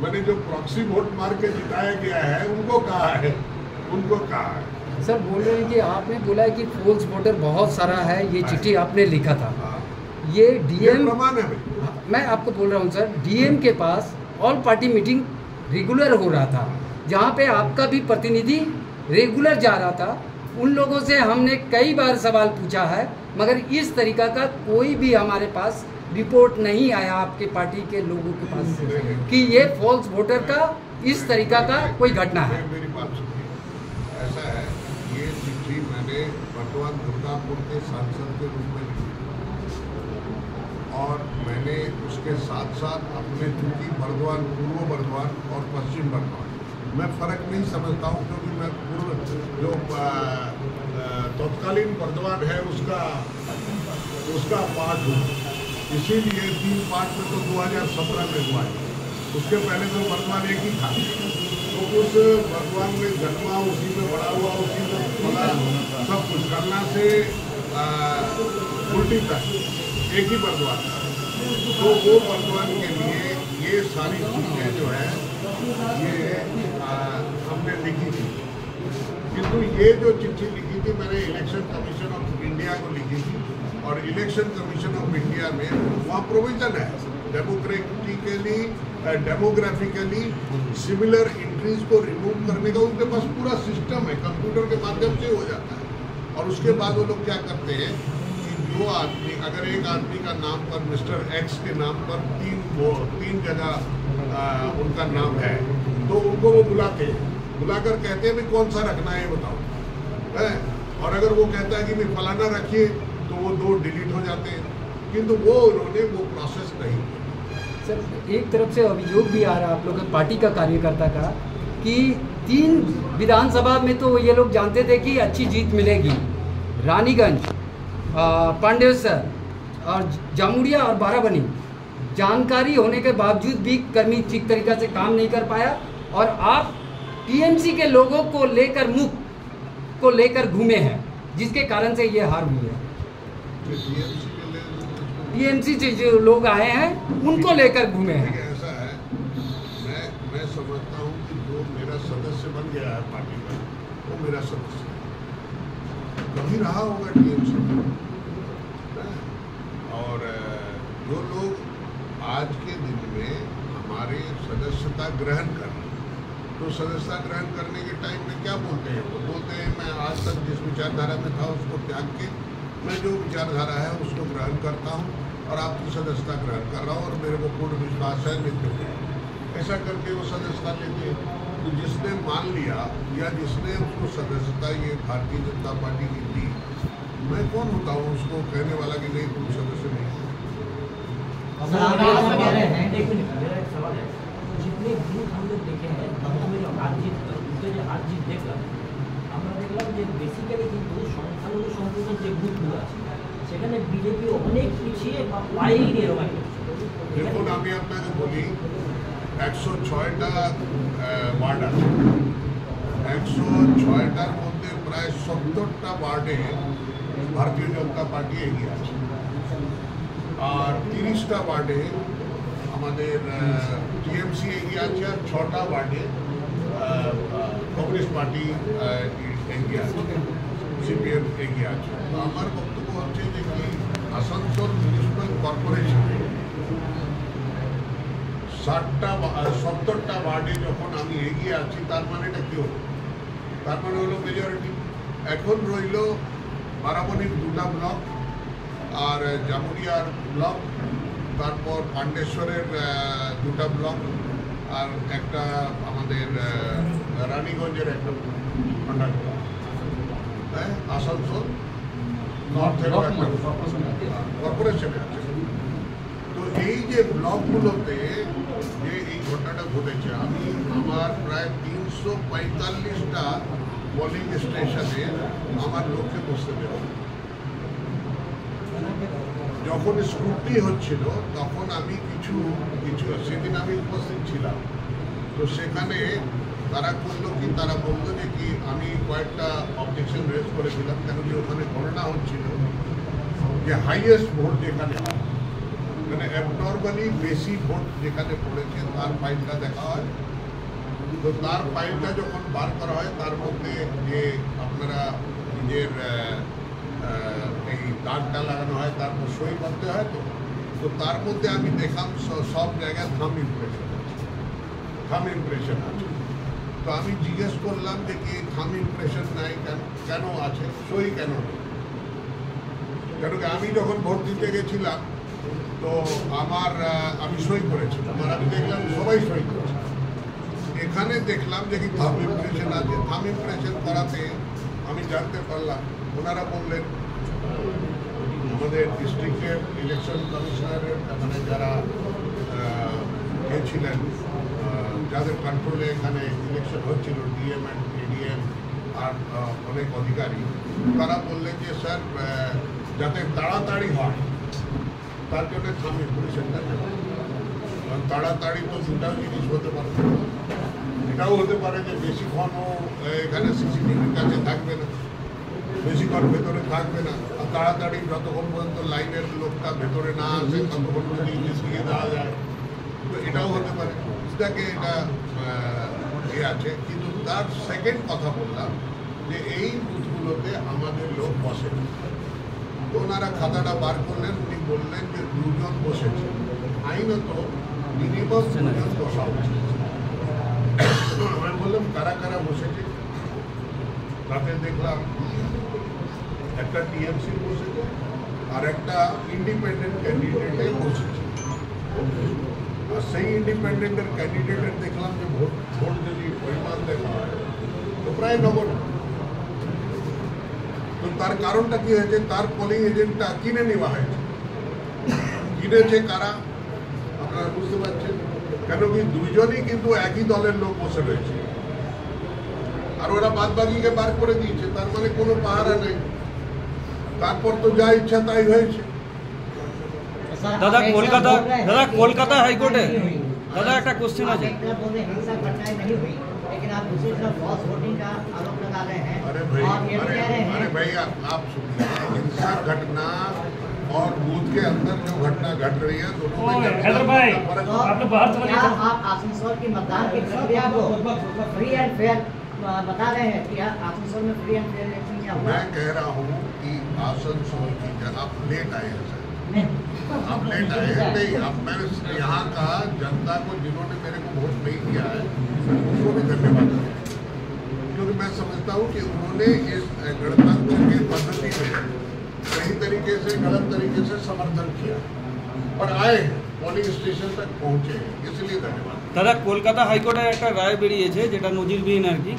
मैंने जो प्रॉक्सी वोट मार के जिताया गया है उनको कहा है। सर, बोल रहे हैं कि आपने बोला है कि फॉल्स वोटर बहुत सारा है, ये चिट्ठी आपने लिखा था। ये डीएम प्रमाण है भाई। मैं आपको बोल रहा हूँ सर, डीएम के पास ऑल पार्टी मीटिंग रेगुलर हो रहा था, जहाँ पे आपका भी प्रतिनिधि रेगुलर जा रहा था। उन लोगों से हमने कई बार सवाल पूछा है, मगर इस तरीका का कोई भी हमारे पास रिपोर्ट नहीं आया आपके पार्टी के लोगों के पास से कि ये फॉल्स वोटर का इस तरीका का कोई घटना है। मेरी बात सुनिए, ऐसा है, ये चिट्ठी मैंने वर्तमान दुर्गापुर के सांसद के रूप में लिखी और मैंने उसके साथ साथ अपने चूंकि बर्दवान, पूर्व बर्दवान और पश्चिम बर्दवान मैं फ़र्क नहीं समझता हूँ, क्योंकि मैं पूर्व जो तत्कालीन बर्दवान है उसका पार्ट हूँ, इसीलिए 3 पार्ट में तो 2017 में हुआ है। उसके पहले तो बर्दवान एक ही था, तो उस बर्दवान में जन्मा, उसी में बड़ा हुआ, उसी में पला, सब कुछ करना से उल्टी तक एक ही बर्दवान था। तो वो बर्दवान के लिए ये सारी चीज़ें जो है ये हमने लिखी थी, किंतु ये जो चिट्ठी लिखी थी मैंने इलेक्शन कमीशन ऑफ इंडिया को लिखी थी और इलेक्शन कमीशन ऑफ इंडिया में वहाँ प्रोविजन है डेमोग्राफिकली सिमिलर एंट्रीज को रिमूव करने का। उनके पास पूरा सिस्टम है, कंप्यूटर के माध्यम से हो जाता है। और उसके बाद वो लोग क्या करते हैं कि जो आदमी, अगर एक आदमी का नाम पर मिस्टर एक्स के नाम पर तीन जगह उनका नाम है, तो उनको वो बुलाकर कहते हैं भाई कौन सा रखना है ये बताओ, है? और अगर वो कहता है कि भाई फलाना रखिए, तो वो 2 डिलीट हो जाते हैं, किंतु वो उन्होंने वो प्रोसेस नहीं किया। सर, एक तरफ से अभियोग भी आ रहा है आप लोगों के पार्टी का कार्यकर्ता का कि 3 विधानसभा में तो ये लोग जानते थे कि अच्छी जीत मिलेगी, रानीगंज, पांडेसर और जामुड़िया और बाराबनी, जानकारी होने के बावजूद भी कर्मी ठीक तरीक़ा से काम नहीं कर पाया और आप टीएमसी के लोगों को लेकर घूमे हैं, जिसके कारण से ये हार हुई है। टीएमसी से जो लोग आए हैं उनको लेकर घूमे हैं। ऐसा है, मैं समझता हूँ कि जो मेरा सदस्य बन गया है पार्टी का, वो मेरा सदस्य है, कभी रहा होगा टीएमसी में। और जो लोग आज के दिन में हमारे सदस्यता ग्रहण कर, तो सदस्यता ग्रहण करने के टाइम में क्या बोलते हैं? वो बोलते हैं मैं आज तक जिस विचारधारा में था उसको त्याग के मैं जो विचारधारा है उसको ग्रहण करता हूँ और आपकी सदस्यता ग्रहण कर रहा हूँ और मेरे को पूर्ण विश्वास है लेते हैं। ऐसा करके वो सदस्यता लेते हैं। तो जिसने मान लिया या जिसने उसको सदस्यता ये भारतीय जनता पार्टी की दी, मैं कौन होता हूँ उसको कहने वाला कि नहीं तुम सदस्य नहीं। जितने बूथ हम लोग देखे हैं, हार जीत देखলাম, আমরা দেখলাম যে বেসিক্যালি কিন্তু সংখ্যালঘু সংযোজন যে বুথগুলো আছে সেখানে বিজেপি অনেক পিছিয়ে বা পায়েই নিয়ে এরকম। দেখুন, আমি আপনাকে বলি 106টা ওয়ার্ড আছে, 106টার মধ্যে প্রায় 70টা ওয়ার্ডে ভারতীয় জনতা পার্টি এগিয়ে আছে আর 30টা ওয়ার্ডে আমাদের টিএমসি এগিয়ে আছে আর 6টা ওয়ার্ডে কমিউনিস্ট পার্টি এগিয়ে আছে, সিপিএম এগিয়ে আছে। তো আমার বক্তব্য হচ্ছে যে কি আসানসোল মিউনিসিপ্যাল কর্পোরেশনে 70টা ওয়ার্ডে যখন আমি এগিয়ে আছি, তার মানেটা কি হলো? তার মানে হলো মেজরিটি। এখন রইল বারাবণীর 2টা ব্লক আর জামুরিয়ার ব্লক, তারপর পান্ডেশ্বরের 2টা ব্লক আর একটা আমাদের রানীগঞ্জের একটা ব্লক, হ্যাঁ, আসানসোল নর্থেরও একটা কর্পোরেশনে আছে। তো এই যে ব্লকগুলোতে যে এই ঘটনাটা ঘটেছে, আমি আমার প্রায় 345টা পোলিং স্টেশনে আমার লোককে বসতে দেব। যখন স্ক্রুটনি হচ্ছিল তখন আমি কিছু সেদিন আমি উপস্থিত ছিলাম, তো সেখানে তারা করলো কি, তারা বললো যে কি আমি কয়েকটা অবজেকশন রেজ করেছিলাম, কেন যে ওখানে গণনা হচ্ছিল যে হাইয়েস্ট ভোট যেখানে হয়, মানে অ্যাবনর্মালি বেশি ভোট যেখানে পড়েছে তার ফাইলটা দেখা হয়। তো তার ফাইলটা যখন বার করা হয় তার মধ্যে যে আপনারা নিজের এই দাগটা লাগানো হয়, তারপর সই করতে হয়। তো তার মধ্যে আমি দেখলাম সব জায়গায় থাম ইমপ্রেশন। থাম ইমপ্রেশন আছে। তো আমি জিজ্ঞেস করলাম যে কি থাম ইমপ্রেশন নাই কেন আছে, সই কেন নেই? কেন কি আমি যখন ভোট দিতে গেছিলাম তো আমি সই করেছিলাম, আর আমি দেখলাম সবাই সই করেছে। এখানে দেখলাম যে কি থাম ইমপ্রেশন আছে। থাম ইমপ্রেশন করাতে আমি জানতে পারলাম, ওনারা বললেন আমাদের ডিস্ট্রিক্টের ইলেকশন কমিশনারের মানে যারা ছিলেন, যাদের কন্ট্রোলে এখানে ইলেকশন হচ্ছিল, ডিএম অ্যান্ড এডিএম আর অনেক অধিকারী, তারা বললেন যে স্যার যাতে তাড়াতাড়ি হয় তার জন্য থাম ইমপ্রেশনটা নেব। কারণ তাড়াতাড়ি তো দুটাও জিনিস হতে পারে, এটাও হতে পারে যে বেশিক্ষণও এখানে সিসিটিভির কাছে থাকবে না, বেশিক্ষণ ভেতরে থাকবে না, আর তাড়াতাড়ি যতক্ষণ পর্যন্ত লাইনের লোকটা ভেতরে না আসে ততক্ষণ যদি দিয়ে দেওয়া যায়, তো এটাও হতে পারে। এটাকে এটা আছে। কিন্তু তার সেকেন্ড কথা বললাম যে এই বুথগুলোতে আমাদের লোক বসে, তো ওনারা খাতাটা বার করলেন, উনি বললেন যে 2 জন বসেছে, আইনত মিনিমাম 2 জন বসা উচিত। আমি বললাম কারা কারা বসেছে, তাতে দেখলাম একটা টিএমসি বসেছে আর একটা ইন্ডিপেন্ডেন্ট ক্যান্ডিডেটে বসেছে। আর সেই ইন্ডিপেন্ডেন্টের ক্যান্ডিডেটের দেখলাম যে ভোট যদি পরিমাণ দেখা হয় তো প্রায় নগণ্য। তো তার কারণটা কি হয়েছে, তার পোলিং এজেন্টটা কিনে নেওয়া হয়েছে। কিনেছে কারা আপনারা বুঝতে পারছেন, কেন কি 2 জনই কিন্তু একই দলের লোক বসে রয়েছে, আর ওরা বাদবাকিকে বার করে দিয়েছে, তার মানে কোনো পাহারা নেই। তারপর তো যা ইচ্ছা তাই হয়েছে। দাদা কলকাতা হাইকোর্টে দাদা একটা কোশ্চেন আছে। अरे भाई आप सुनिए, हिंसा घटना और बूथ के अंदर जो घटना घट रही है दोनों में आप आसनसोल की मतदान की प्रक्रिया को फ्री एंड फेयर बता रहे हैं कि आसनसोल में फ्री एंड फेयर इलेक्शन क्या हुआ? मैं कह रहा हूँ कि आसनसोल की आप लेट आए हैं सर, आप लेट आए हैं। नहीं, अब मैं यहाँ का जनता को जिन्होंने मेरे को वोट नहीं दिया है उनको भी धन्यवाद दें, क्योंकि मैं समझता हूँ कि उन्होंने इस गणतंत्र की पद्धति में सही तरीके से गलत तरीके से समर्थन किया और आए पोलिंग स्टेशन तक पहुँचे, इसलिए धन्यवाद। দাদা কলকাতা হাইকোর্টের একটা রায় বেরিয়েছে যেটা নজিরবিহীন আর কি,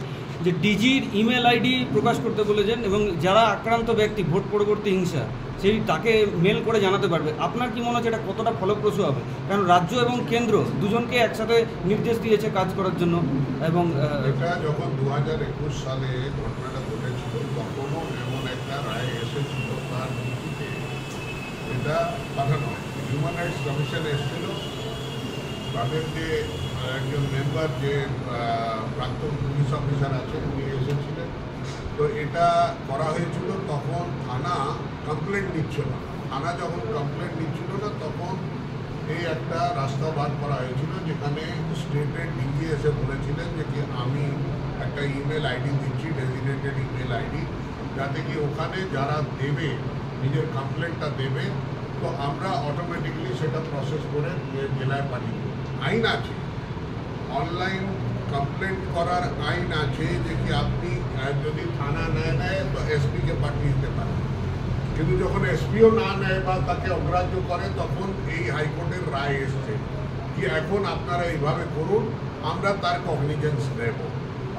যে ডিজির ইমেল আইডি প্রকাশ করতে বলেছেন এবং যারা আক্রান্ত ব্যক্তি ভোট পরবর্তী হিংসা সেই তাকে মেল করে জানাতে পারবে। আপনার কি মনে হচ্ছে এটা কতটা ফলপ্রসূ হবে? কারণ রাজ্য এবং কেন্দ্র দুজনকে একসাথে নির্দেশ দিয়েছে কাজ করার জন্য। এবং এটা যখন 2021 সালে ঘটনাটা ঘটেছিল তখনও এমন একটা রায় এসেছিল, তার ভিত্তিতে এটা পাঠানো হয়। হিউম্যান রাইটস কমিশন এসেছিল, তাদের যে একজন মেম্বার যে প্রাক্তন পুলিশ অফিসার আছেন উনি এসেছিলেন। তো এটা করা হয়েছিল, তখন থানা কমপ্লেন্ট নিচ্ছিল না। থানা যখন কমপ্লেন্ট নিচ্ছিল না তখন এই একটা রাস্তা বার করা হয়েছিল, যেখানে স্টেটের ডিজি এসে বলেছিলেন যে কি আমি একটা ইমেল আইডি দিচ্ছি, ডেজিগনেটেড ইমেল আইডি, যাতে কি ওখানে যারা দেবে নিজের কমপ্লেন্টটা দেবে তো আমরা অটোমেটিক্যালি সেটা প্রসেস করে জেলায় পাঠিয়ে দেব। আইন আছে, অনলাইন কমপ্লেন্ট করার আইন আছে, যে কি আপনি যদি থানা নেয় তো এসপিকে পাঠিয়ে দিতে পারেন। কিন্তু যখন এসপিও না নেয় বা তাকে অগ্রাহ্য করে তখন এই হাইকোর্টের রায় এসছে কি এখন আপনারা এইভাবে করুন, আমরা তার কগনিজেন্স নেব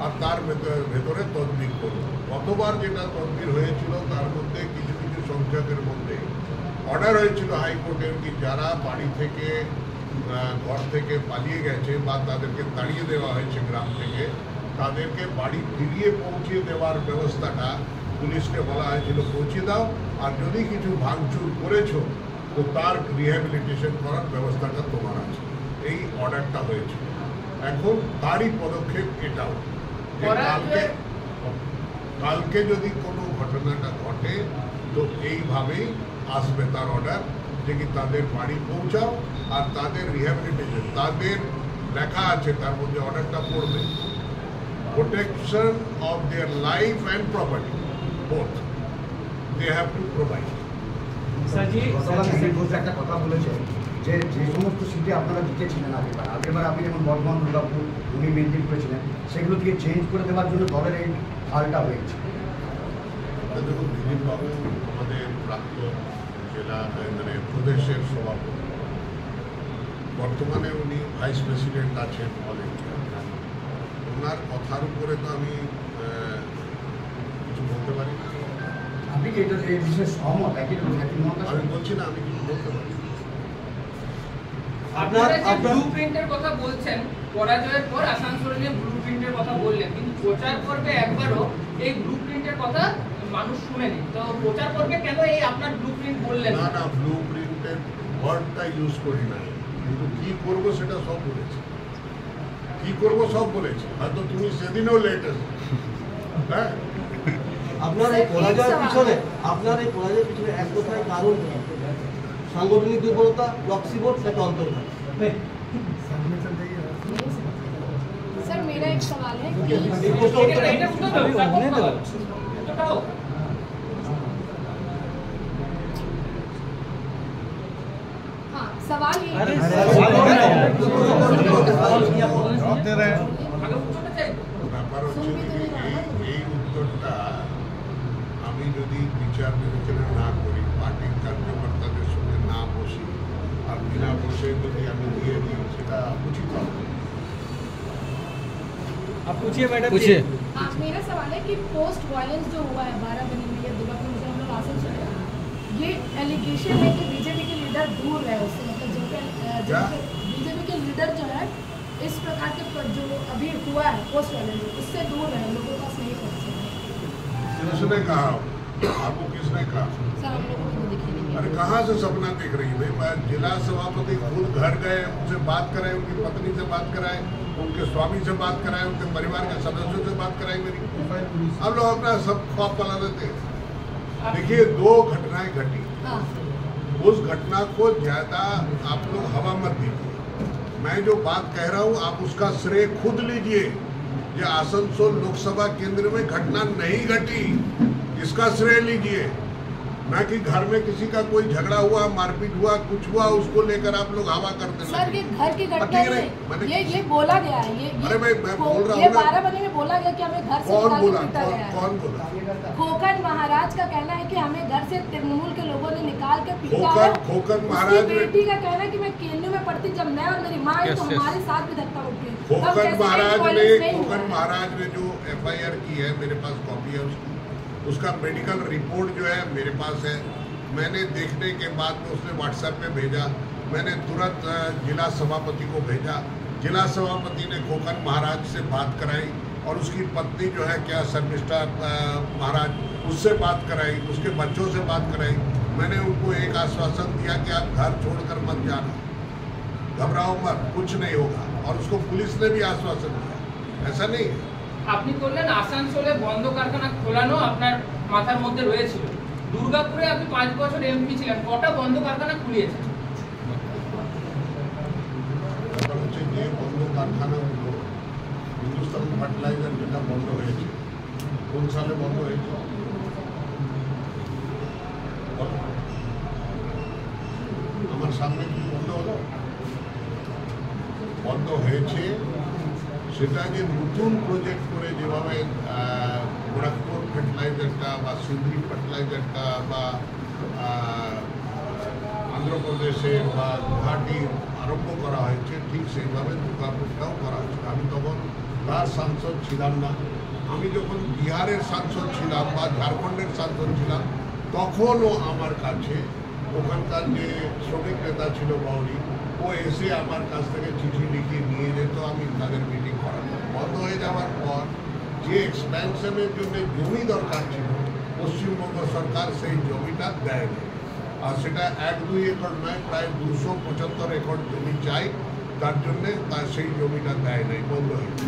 আর তার ভেতরে তদবির করুন। গতবার যেটা তদবির হয়েছিল তার মধ্যে কিছু কিছু সংখ্যকের মধ্যে অর্ডার হয়েছিল হাইকোর্টের কি যারা বাড়ি থেকে ঘর থেকে পালিয়ে গেছে বা তাদেরকে তাড়িয়ে দেওয়া হয়েছে গ্রাম থেকে, তাদেরকে বাড়ি ফিরিয়ে পৌঁছে দেওয়ার ব্যবস্থাটা পুলিশকে বলা হয়েছিল পৌঁছে দাও, আর যদি কিছু ভাঙচুর করেছো তো তার রিহ্যাবিলিটেশন করার ব্যবস্থাটা তোমার আছে। এই অর্ডারটা হয়েছিল। এখন তারই পদক্ষেপ এটাও, যে কালকে যদি কোনো ঘটনাটা ঘটে তো এইভাবেই আসবে তার অর্ডার, যে কি তাদের বাড়ি পৌঁছাও আর তাদের রিহ্যাবিলিটেশন, তাদের লেখা আছে তার মধ্যে অর্ডারটা পড়বে, protection of their life and property both they have to provide। Sir ji একটা কথা বলেছেন যে যে সমস্ত সিটে আপনারা জিতেছিলেন আগেবার আপনি যেমন বর্ধমান দুর্গাপুর উনি মেনটেন করেছিলেন, সেগুলো থেকে চেঞ্জ করে দেওয়ার জন্য দলের এই হালটা হয়েছে। দেখুন, দিলীপবাবু আমাদের প্রাক্তন জেলা মানে প্রদেশের সভাপতি, বর্তমানে উনি ভাইস প্রেসিডেন্ট আছেন অল ইন্ডিয়া। ওনার কথার উপরে তো আমি কিছু বলতে পারি না। আপনি কি এটা এই বিষয়ে সহমত? আমি বলছি না, আমি কিছু বলতে পারি। আপনারা যে ব্লুপ্রিন্টের কথা বলছেন, পরাজয়ের পর আসানসোল নিয়ে ব্লুপ্রিন্টের কথা বললেন, কিন্তু প্রচার পর্বে একবারও এই ব্লুপ্রিন্টের কথা মানুষ শুনেনি। তো প্রচার পর্বে কেন এই আপনার ব্লুপ্রিন্ট বললেন? না না, ব্লুপ্রিন্টের ওয়ার্ডটা ইউজ করি না, কিন্তু কি করবো সেটা সব বলেছি। কি করবো সব বলেছি, হয়তো তুমি সেদিনও লেট এসে। হ্যাঁ, আপনার এই পরাজয়ের পিছনে এক কথায় কারণ কি? সাংগঠনিক দুর্বলতা, প্রক্সি ভোট, নাকি অন্তর্ঘাত? सर मेरा एक सवाल है कि हाँ सवाल ये ব্যাপার হচ্ছে এই উত্তরটা আমি যদি বিচার বিবেচনা না করি, পার্টির কার্যকর্তাদের সঙ্গে না বসি আর বিনা বসে যদি আমি দিয়ে দিই, সেটা উচিত হবে। आप पूछिए मैडम, पूछिए। हाँ मेरा सवाल है कि पोस्ट वायलेंस जो हुआ है 12 बनी में या दुर्गापुर में हम लोग आसन चले, ये एलिगेशन है कि बीजेपी के लीडर दूर रहे उससे, मतलब जो बीजेपी के लीडर जो है इस प्रकार के जो अभी हुआ है पोस्ट वायलेंस उससे दूर रहे, लोगों के पास नहीं पहुँचे। किसने कहा? आपको किसने कहा? सर हम लोगों को दिखी नहीं है। अरे कहाँ से सपना देख रही है? मैं जिला सभापति खुद घर गए, उनसे बात कराए, उनकी पत्नी से बात कराए, उनके स्वामी से बात कराए, उनके परिवार के सदस्यों से बात कराई मेरी। हम लोग अपना सब ख्वाब पला देते हैं। देखिए, 2 घटनाएं घटी, उस घटना को ज्यादा आप लोग हवा मत दीजिए। मैं जो बात कह रहा हूँ आप उसका श्रेय खुद लीजिए। ये आसनसोल लोकसभा केंद्र में घटना नहीं घटी, इसका श्रेय लीजिए। ना कि घर में किसी का कोई झगड़ा हुआ, मारपीट हुआ, कुछ हुआ, उसको लेकर आप लोग हवा करते हैं। सर ये घर की घटना है, ये बोला गया है, अरे मैं बोल रहा हूँ, ये 12 बनी में बोला गया कि हमें घर से कौन निकाल के बोला? पीटा गया है। कौन बोला? खोखन महाराज का कहना है कि हमें घर से तृणमूल के लोगों ने निकाल के पीटा है। खोखन महाराज उसकी बेटी का कहना है कि मैं केएनयू में पढ़ती, जब मैं और मेरी माँ तो हमारे साथ भी धक्का मुक्की। खोखन महाराज ने जो FIR की है, मेरे पास कॉपी है उसका मेडिकल रिपोर्ट जो है मेरे पास है। मैंने देखने के बाद में उसने WhatsApp पे भेजा, मैंने तुरंत जिला सभापति को भेजा। जिला सभापति ने खोखन महाराज से बात कराई और उसकी पत्नी जो है क्या शर्मिष्ठा महाराज, उससे बात कराई, उसके बच्चों से बात कराई। मैंने उनको एक आश्वासन दिया कि आप घर छोड़कर मत जाना, घबराओ मत, कुछ नहीं होगा। और उसको पुलिस ने भी आश्वासन दिया, ऐसा नहीं है। আপনি বললেন আসানসোলে বন্ধ কারখানা খোলানো আপনার মাথার মধ্যে রয়েছিল, দুর্গাপুরে আপনি 5 বছর MP ছিলেন, কটা বন্ধ কারখানা খুলিয়েছেন? ব্যাপার হচ্ছে যে বন্ধ কারখানাগুলো, হিন্দুস্তান ফার্টিলাইজার যেটা বন্ধ হয়েছে, কোন সালে বন্ধ হয়েছে? আমার সামনে কি বন্ধ হলো? বন্ধ হয়েছে সেটা যে নতুন প্রজেক্ট করে যেভাবে গোরখপুর ফার্টিলাইজারটা বা সিন্দ্রি ফার্টিলাইজারটা বা অন্ধ্রপ্রদেশের বা গুয়াহাটির আরম্ভ করা হয়েছে, ঠিক সেইভাবে দুর্গাপুরটাও করা হয়েছে। আমি তখন তার সাংসদ ছিলাম না। আমি যখন বিহারের সাংসদ ছিলাম বা ঝাড়খণ্ডের সাংসদ ছিলাম, তখনও আমার কাছে ওখানকার যে শ্রমিক নেতা ছিল বাউরি, ও এসে আমার কাছ থেকে চিঠি লিখিয়ে নিয়ে যেত, আমি তাদের মিটিং করাতাম। বন্ধ হয়ে যাওয়ার পর যে এক্সপ্যানশনের জন্য জমি দরকার ছিল, পশ্চিমবঙ্গ সরকার সেই জমিটা দেয়নি। আর সেটা 1-2 একর নয়, প্রায় 275 একর জমি চাই, তার জন্যে তার সেই জমিটা দেয় নাই, বন্ধ হয়েছে।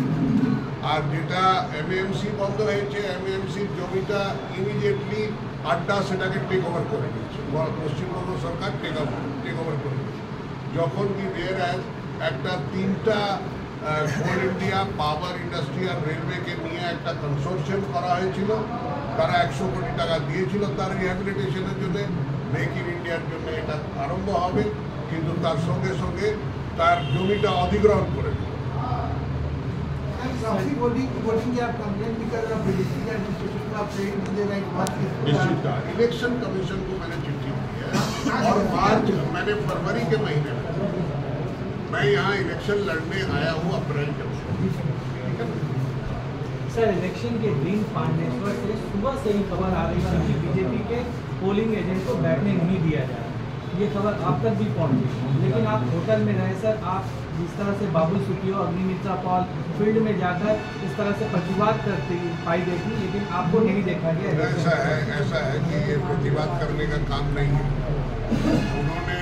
আর যেটা MAMC বন্ধ হয়েছে, MAMCর জমিটা ইমিডিয়েটলি আড্ডা সেটাকে টেক ওভার করে নিয়েছে, পশ্চিমবঙ্গ সরকার টেক ওভার করে নিয়েছে। যখন কি একটা 3টা কোল ইন্ডিয়া পাওয়ার ইন্ডাস্ট্রি আর রেলওয়েকে নিয়ে একটা কনসোর্শিয়াম করা হয়েছিল, তারা 100 কোটি টাকা দিয়েছিল তার রিহ্যাবিলিটেশনের জন্য, মেক ইন ইন্ডিয়ার জন্য এটা আরম্ভ হবে। কিন্তু তার সঙ্গে সঙ্গে তার জমিটা অধিগ্রহণ করে দিল। निश्चित इलेक्शन कमीशन को मैंने चिट्ठी दी है और मार्च मैंने फरवरी के महीने में मैं यहाँ इलेक्शन लड़ने आया हूँ अप्रैल के महीने। सर इलेक्शन के दिन पांडेश्वर से सुबह से ही खबर आ रही थी कि बीजेपी के पोलिंग एजेंट को बैठने नहीं दिया जा रहा। ये खबर आप तक भी पहुंची, लेकिन आप होटल में रहे सर। आप जिस तरह से बाबुल सुप्रियो, अग्निमित्रा पॉल फील्ड में जाकर इस तरह से प्रतिवाद करते पाई देती, लेकिन आपको नहीं देखा गया। ऐसा है कि ये प्रतिवाद करने का काम नहीं है। उन्होंने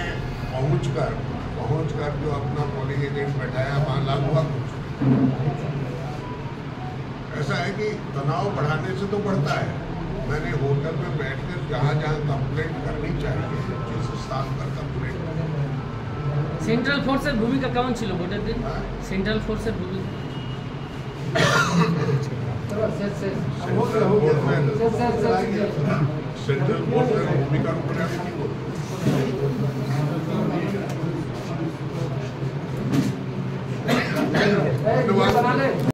पहुंचकर जो अपना पोलिंग एजेंट बैठाया वहाँ लागू हुआ कुछ। ऐसा है कि तनाव बढ़ाने से तो बढ़ता है। मैंने होटल में बैठकर जहाँ कंप्लेंट करनी चाहिए जिस स्थान पर कंप्लेंट সেন্ট্রাল ফোর্সের ভূমিকা কেমন ছিল ভোটের দিন? সেন্ট্রাল ফোর্সের ভূমিকা সেন্ট্রাল ফোর্সের ভূমিকার উপরে আমি কি বলবো?